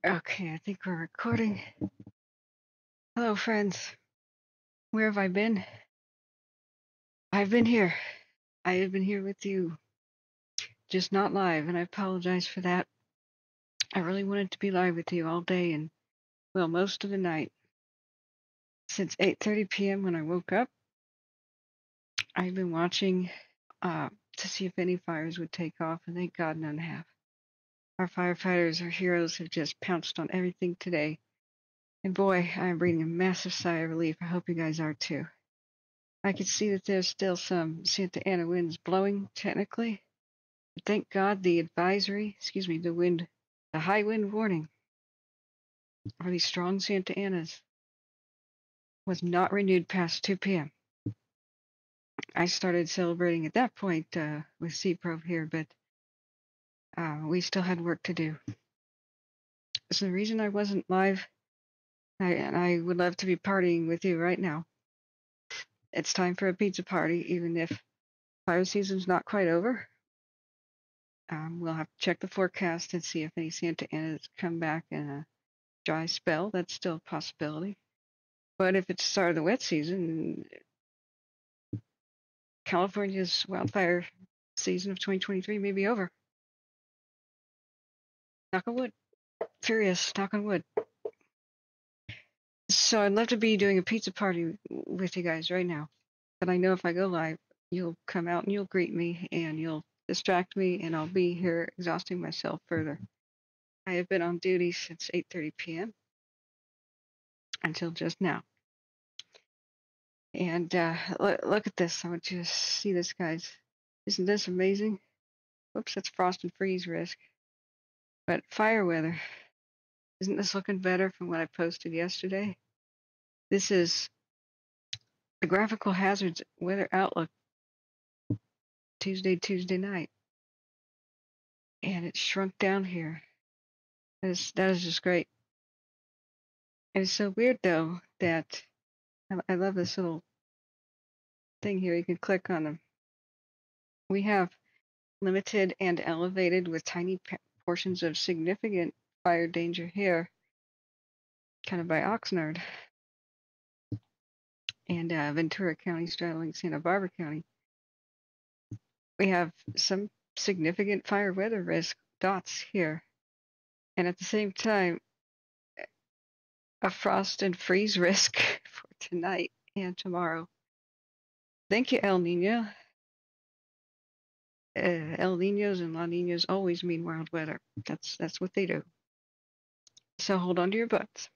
Okay, I think we're recording. Hello, friends. Where have I been? I've been here. I have been here with you, just not live, and I apologize for that. I really wanted to be live with you all day and, well, most of the night. Since 8:30 p.m. when I woke up, I've been watching to see if any fires would take off, and thank God none have. Our firefighters, our heroes, have just pounced on everything today. And boy, I'm breathing a massive sigh of relief. I hope you guys are too. I can see that there's still some Santa Ana winds blowing, technically. But thank God the advisory, the high wind warning for these strong Santa Anas was not renewed past 2 p.m. I started celebrating at that point with CPRO here, but we still had work to do. So the reason I wasn't live, and I would love to be partying with you right now. It's time for a pizza party, even if fire season's not quite over. We'll have to check the forecast and see if any Santa Anas come back in a dry spell. That's still a possibility. But if it's the start of the wet season, California's wildfire season of 2023 may be over. Knock on wood. Furious, knock on wood. So I'd love to be doing a pizza party with you guys right now. But I know if I go live, you'll come out and you'll greet me and you'll distract me and I'll be here exhausting myself further. I have been on duty since 8:30 p.m. until just now. And look at this. I want you to see this, guys. Isn't this amazing? Whoops, that's frost and freeze risk. But fire weather. Isn't this looking better from what I posted yesterday? This is the graphical hazards weather outlook Tuesday night. And it's shrunk down here. That is just great. And it's so weird, though, that I love this little thing here. You can click on them. We have limited and elevated with tiny portions of significant fire danger here, kind of by Oxnard and Ventura County straddling Santa Barbara County. We have some significant fire weather risk dots here, and at the same time, a frost and freeze risk for tonight and tomorrow. Thank you, El Nino. El Ninos and La Ninas always mean wild weather. That's what they do. So hold on to your butts.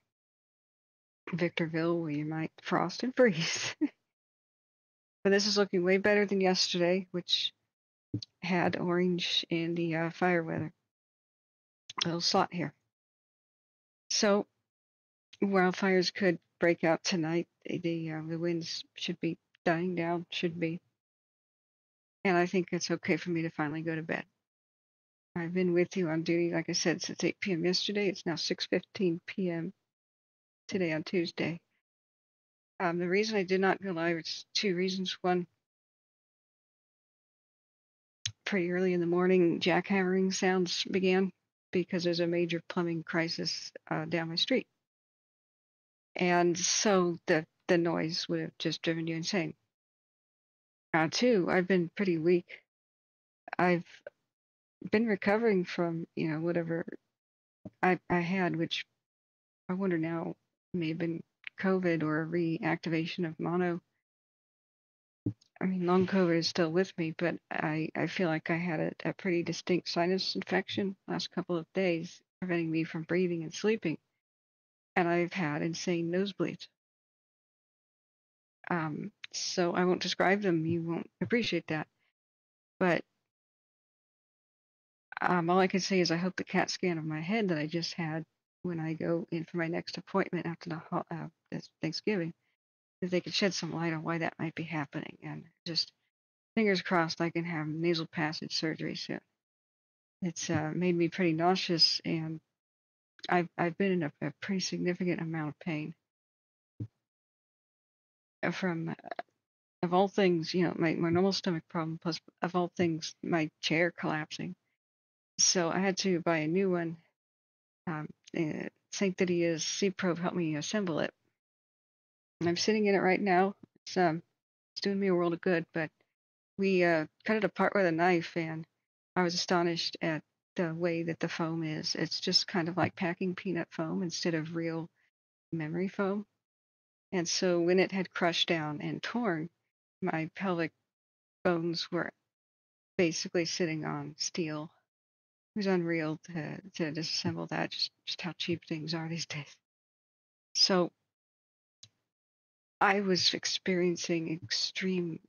Victorville, where you might frost and freeze. But this is looking way better than yesterday, which had orange in the fire weather. A little slot here. So wildfires could break out tonight. The winds should be dying down, should be. And I think it's okay for me to finally go to bed. I've been with you on duty, like I said, since 8 p.m. yesterday. It's now 6:15 p.m. today on Tuesday. The reason I did not go live is two reasons. One, pretty early in the morning, jackhammering sounds began because there's a major plumbing crisis down my street. And so the noise would have just driven you insane. Two, I've been pretty weak. I've been recovering from, whatever I had, which I wonder now may have been COVID or a reactivation of mono. I mean, long COVID is still with me, but I feel like I had a pretty distinct sinus infection last couple of days, preventing me from breathing and sleeping. And I've had insane nosebleeds. So I won't describe them. You won't appreciate that. But all I can say is I hope the CAT scan of my head that I just had when I go in for my next appointment after the Thanksgiving, that they could shed some light on why that might be happening. And just fingers crossed I can have nasal passage surgery soon. It's made me pretty nauseous, and I've been in a pretty significant amount of pain from, of all things, my normal stomach problem, plus of all things, my chair collapsing. So I had to buy a new one Sanctity is C probe helped me assemble it. And I'm sitting in it right now. It's doing me a world of good, but we cut it apart with a knife, and I was astonished at the way that the foam is. It's just kind of like packing peanut foam instead of real memory foam. And so when it had crushed down and torn, my pelvic bones were basically sitting on steel. It was unreal to disassemble that, just how cheap things are these days. So I was experiencing extreme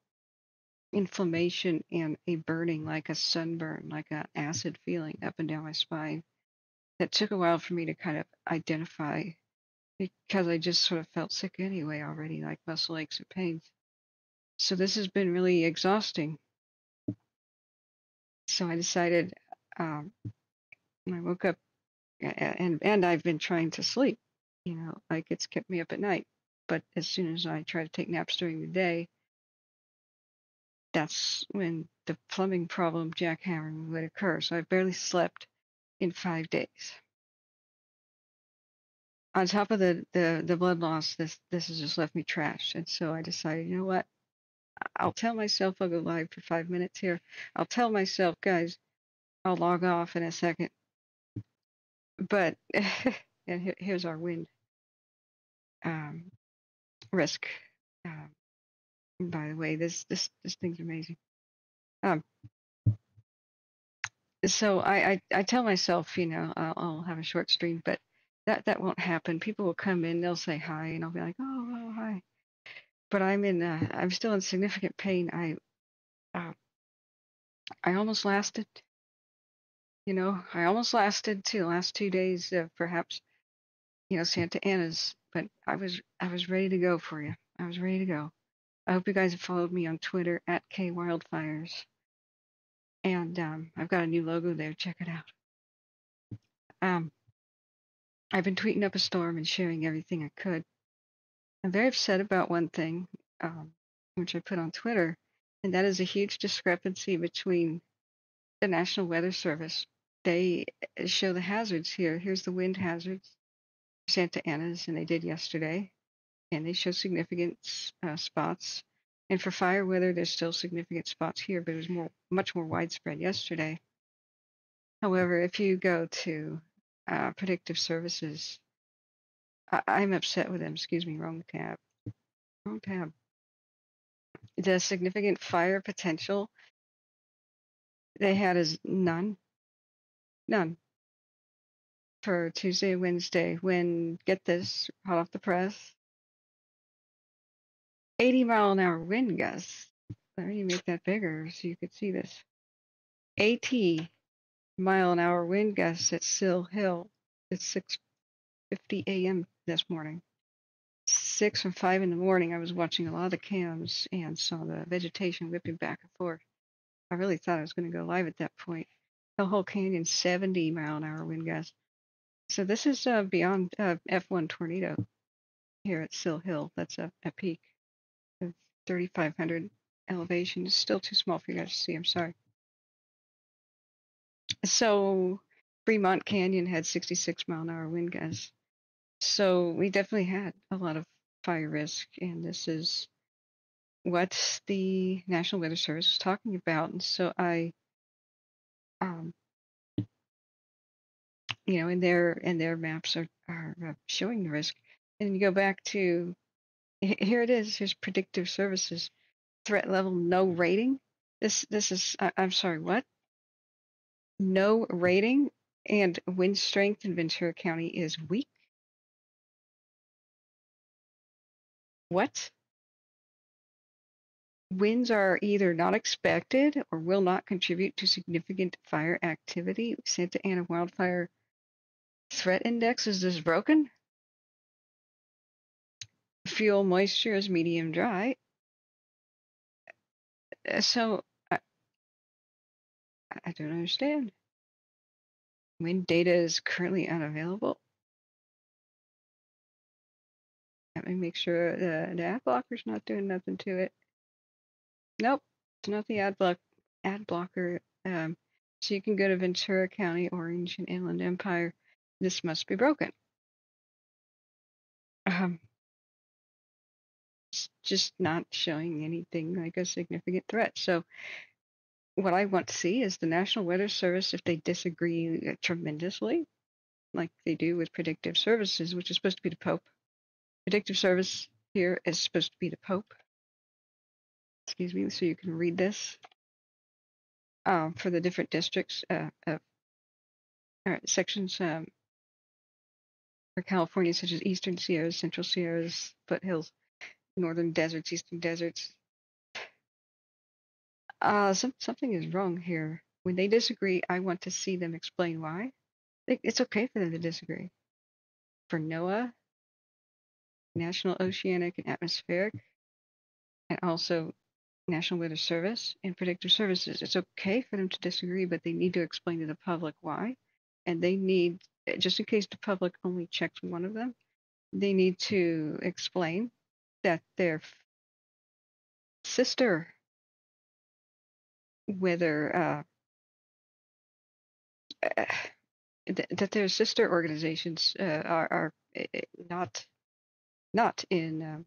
inflammation and a burning, like a sunburn, like an acid feeling up and down my spine. That took a while for me to kind of identify because I just sort of felt sick anyway already, like muscle aches and pains. So this has been really exhausting. So I decided, I woke up and I've been trying to sleep, like it's kept me up at night. But as soon as I try to take naps during the day, that's when the plumbing problem jackhammering would occur. So I barely slept in 5 days. On top of the blood loss, this has just left me trashed. And so I decided, you know what? I'll tell myself I'll go live for 5 minutes here. I'll tell myself, guys, I'll log off in a second. But and here's our wind risk. By the way, this thing's amazing. So I tell myself, I'll have a short stream, but that won't happen. People will come in, they'll say hi, and I'll be like, oh hi. But I'm still in significant pain. I almost lasted, I almost lasted to the last 2 days of perhaps, Santa Ana's, but I was ready to go for you. I was ready to go. I hope you guys have followed me on Twitter at @Wildfires. And I've got a new logo there. Check it out. I've been tweeting up a storm and sharing everything I could. I'm very upset about one thing, which I put on Twitter, and that is a huge discrepancy between the National Weather Service. They show the hazards here. Here's the wind hazards, Santa Ana's, and they did yesterday, and they show significant spots. And for fire weather, there's still significant spots here, but it was much more widespread yesterday. However, if you go to Predictive Services, I'm upset with them. Excuse me, wrong tab. Wrong tab. The significant fire potential they had is none for Tuesday and Wednesday. When, get this, hot off the press, 80-mile-an-hour wind gusts. Let me make that bigger so you could see this. 80-mile-an-hour wind gusts at Sill Hill at 6:50 a.m. this morning. 6 and 5 in the morning, I was watching a lot of the cams and saw the vegetation whipping back and forth. I really thought I was going to go live at that point. The whole canyon, 70-mile-an-hour wind gusts. So this is beyond F1 tornado here at Sill Hill. That's a peak of 3,500 elevation. It's still too small for you guys to see. I'm sorry. So Fremont Canyon had 66-mile-an-hour wind gusts. So we definitely had a lot of fire risk, and this is what the National Weather Service was talking about. And so I, in their maps are showing the risk. And you go back to, here it is. Here's Predictive Services threat level no rating. This is I'm sorry, what? No rating, and wind strength in Ventura County is weak. What? Winds are either not expected or will not contribute to significant fire activity. Santa Ana wildfire threat index is this broken? Fuel moisture is medium dry. So I don't understand. Wind data is currently unavailable. Let me make sure the ad blocker's not doing nothing to it. Nope, it's not the ad blocker. So you can go to Ventura County, Orange, and Inland Empire. this must be broken. It's just not showing anything like a significant threat. So what I want to see is the National Weather Service, if they disagree tremendously, like they do with Predictive Services, which is supposed to be the Pope. Predictive Service here is supposed to be the Pope. Excuse me, so you can read this for the different districts, sections for California, such as Eastern Sierras, Central Sierras, foothills, Northern Deserts, Eastern Deserts. Something is wrong here. When they disagree, I want to see them explain why. It's okay for them to disagree. For NOAA, National Oceanic and Atmospheric, and also National Weather Service and Predictive Services, it's okay for them to disagree, but they need to explain to the public why. And they need, just in case the public only checks one of them, they need to explain that their sister weather that their sister organizations are not in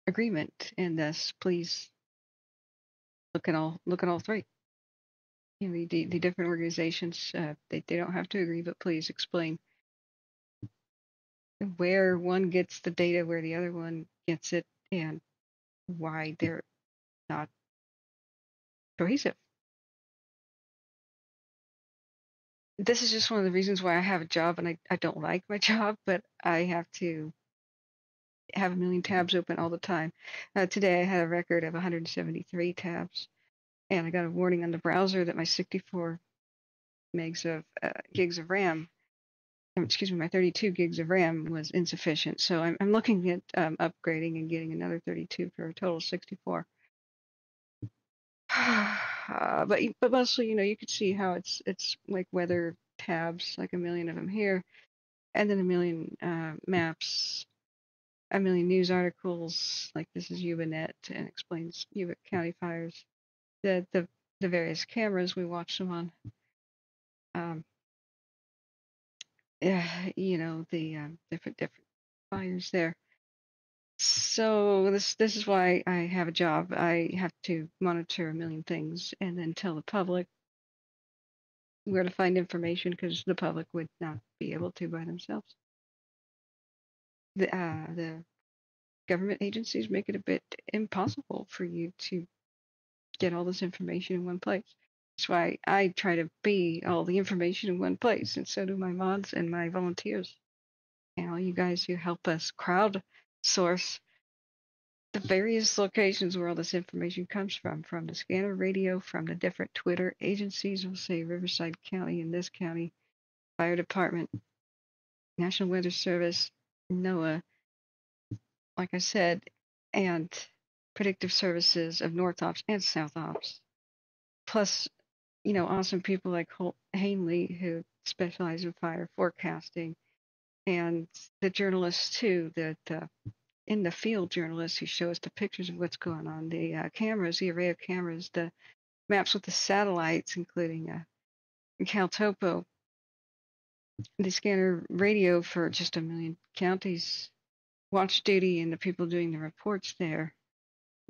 agreement, and thus please look at all three. You know, the different organizations, they don't have to agree, but please explain where one gets the data, where the other one gets it, and why they're not cohesive. This is just one of the reasons why I have a job, and I don't like my job, but I have to have a million tabs open all the time. Today I had a record of 173 tabs, and I got a warning on the browser that my 64 gigs of RAM, excuse me, my 32 gigs of RAM was insufficient. So I'm looking at upgrading and getting another 32 for a total of 64. But mostly, you know, you could see how it's like weather tabs, like a million of them here, and then a million maps, a million news articles, like this is Yubanet and explains Yuba County fires, the various cameras we watch them on, you know, the different fires there. So this is why I have a job. I have to monitor a million things and then tell the public where to find information, because the public would not be able to by themselves. The government agencies make it a bit impossible for you to get all this information in one place. That's why I try to be all the information in one place, and so do my mods and my volunteers and all you guys who help us crowdsource the various locations where all this information comes from the scanner radio, from the different Twitter agencies, we'll say Riverside County and this county, Fire Department, National Weather Service, NOAA, like I said, and Predictive Services of North Ops and South Ops. Plus, you know, awesome people like Holt Hanley, who specialize in fire forecasting, and the journalists too, that in the field journalists who show us the pictures of what's going on, the cameras, the array of cameras, the maps with the satellites, including CalTopo, the scanner radio for just a million counties, watch duty, and the people doing the reports there,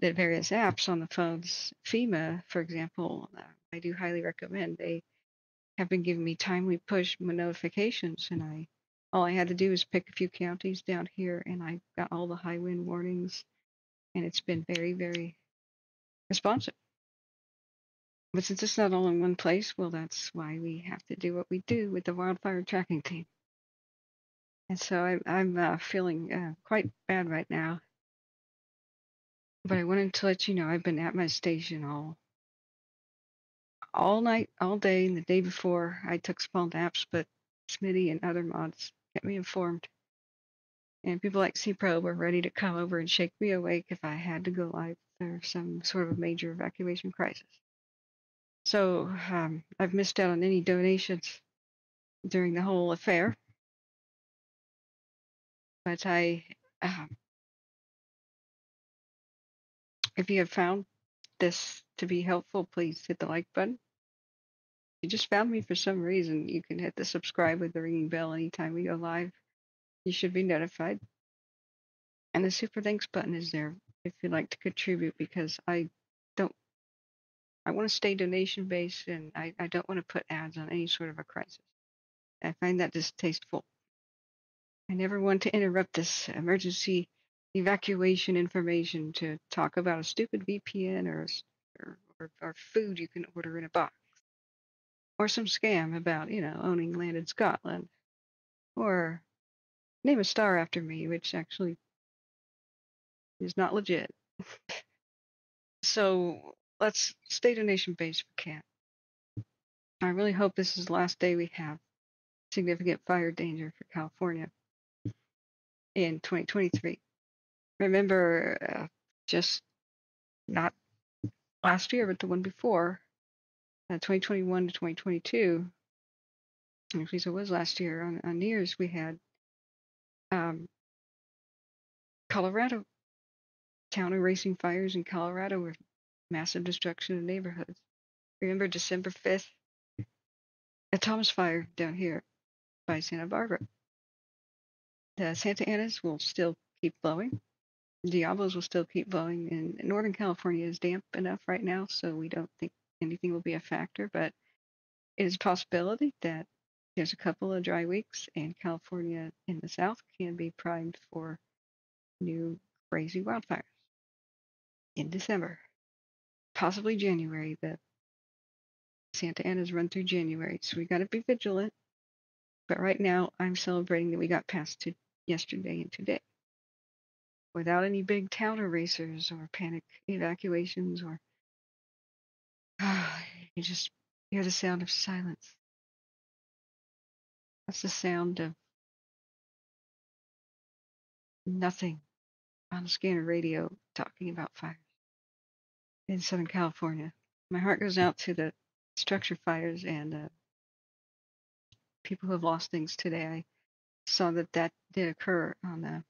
the various apps on the phones. FEMA, for example, I do highly recommend. They have been giving me timely push notifications, and all I had to do was pick a few counties down here, and I got all the high wind warnings, and it's been very, very responsive. But since it's not all in one place, well, that's why we have to do what we do with the wildfire tracking team. And so I'm feeling quite bad right now. But I wanted to let you know I've been at my station all night, all day, and the day before. I took small naps, but Smitty and other mods kept me informed. And people like C-Pro were ready to come over and shake me awake if I had to go live for some sort of a major evacuation crisis. So I've missed out on any donations during the whole affair. But if you have found this to be helpful, please hit the like button. you just found me for some reason, you can hit the subscribe with the ringing bell anytime we go live. You should be notified. And the super thanks button is there if you'd like to contribute, because don't I want to stay donation based, and I don't want to put ads on any sort of a crisis. I find that distasteful. I never want to interrupt this emergency evacuation information to talk about a stupid VPN or food you can order in a box, or some scam about, owning land in Scotland, or name a star after me, which actually is not legit. So let's stay donation based if we can. I really hope this is the last day we have significant fire danger for California in 2023. Remember, just not last year, but the one before, 2021 to 2022, actually, so it was last year on New Year's, we had Colorado, town erasing fires in Colorado with massive destruction of neighborhoods. Remember December 5th, a Thomas fire down here by Santa Barbara. The Santa Anas will still keep blowing. Diablos will still keep blowing. And Northern California is damp enough right now, so we don't think anything will be a factor. But it is a possibility that there's a couple of dry weeks, and California in the south can be primed for new crazy wildfires in December, possibly January. The Santa Anas run through January, so we got to be vigilant. But right now, I'm celebrating that we got past to yesterday and today without any big town erasers or panic evacuations, or you just hear the sound of silence. That's the sound of nothing on a scanner radio talking about fires in Southern California. My heart goes out to the structure fires and people who have lost things today. I saw that did occur on the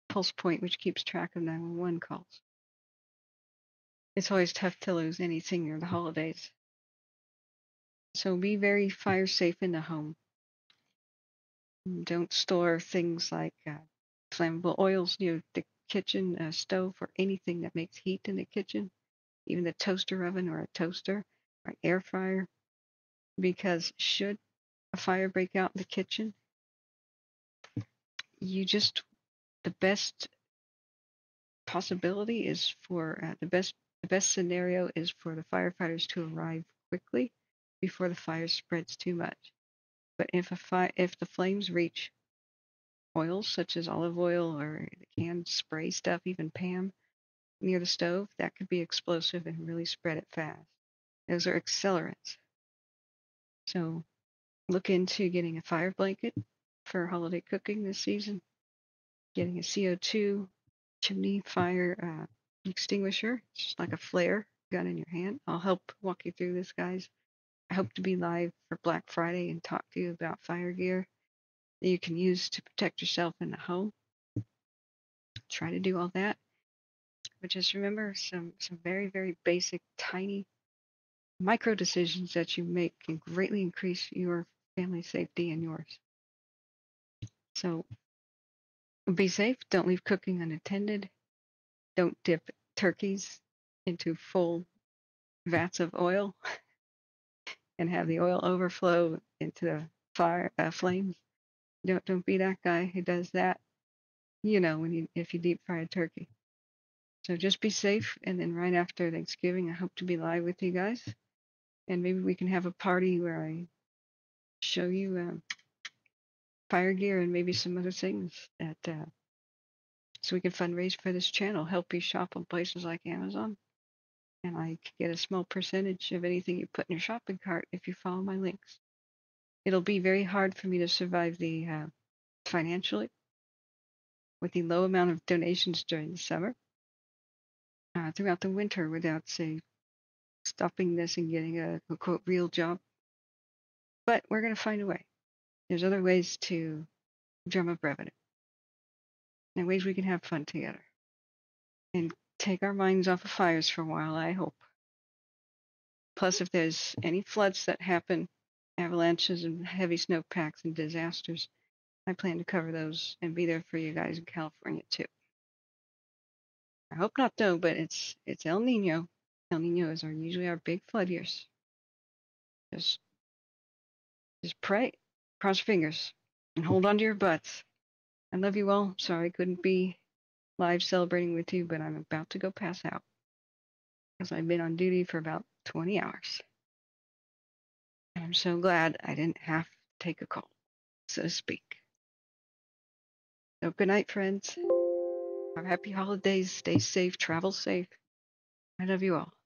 Pulse Point, which keeps track of 911 calls. It's always tough to lose anything near the holidays. So be very fire safe in the home. Don't store things like flammable oils near the kitchen stove, or anything that makes heat in the kitchen, even the toaster oven or a toaster or an air fryer, because should a fire break out in the kitchen, the best possibility is for the best scenario is for the firefighters to arrive quickly before the fire spreads too much. But if the flames reach oils such as olive oil or the canned spray stuff, even Pam, near the stove, that could be explosive and really spread it fast. Those are accelerants. So look into getting a fire blanket for holiday cooking this season, getting a CO2 chimney fire extinguisher, just like a flare gun in your hand. I'll help walk you through this, guys. I hope to be live for Black Friday and talk to you about fire gear that you can use to protect yourself in the home. Try to do all that. But just remember, some very, very basic, tiny, micro decisions that you make can greatly increase your family safety and yours. So be safe. Don't leave cooking unattended. Don't dip turkeys into full vats of oil and have the oil overflow into the fire flames. Don't be that guy who does that. If you deep fry a turkey. So just be safe, and then right after Thanksgiving, I hope to be live with you guys, and maybe we can have a party where I show you fire gear and maybe some other things that so we can fundraise for this channel, help you shop on places like Amazon, and I can get a small percentage of anything you put in your shopping cart if you follow my links. It'll be very hard for me to survive the financially with the low amount of donations during the summer, throughout the winter, without, say, stopping this and getting a quote real job. But we're going to find a way. There's other ways to drum up revenue, and ways we can have fun together and take our minds off of fires for a while, I hope. Plus, if there's any floods that happen, avalanches and heavy snowpacks and disasters, I plan to cover those and be there for you guys in California too. I hope not though, but it's El Nino. El Nino is usually our big flood years. Just just pray, cross your fingers, and hold on to your butts. I love you all. Sorry I couldn't be live celebrating with you, but I'm about to go pass out because I've been on duty for about 20 hours. And I'm so glad I didn't have to take a call, so to speak. So good night, friends. Have happy holidays. Stay safe. Travel safe. I love you all.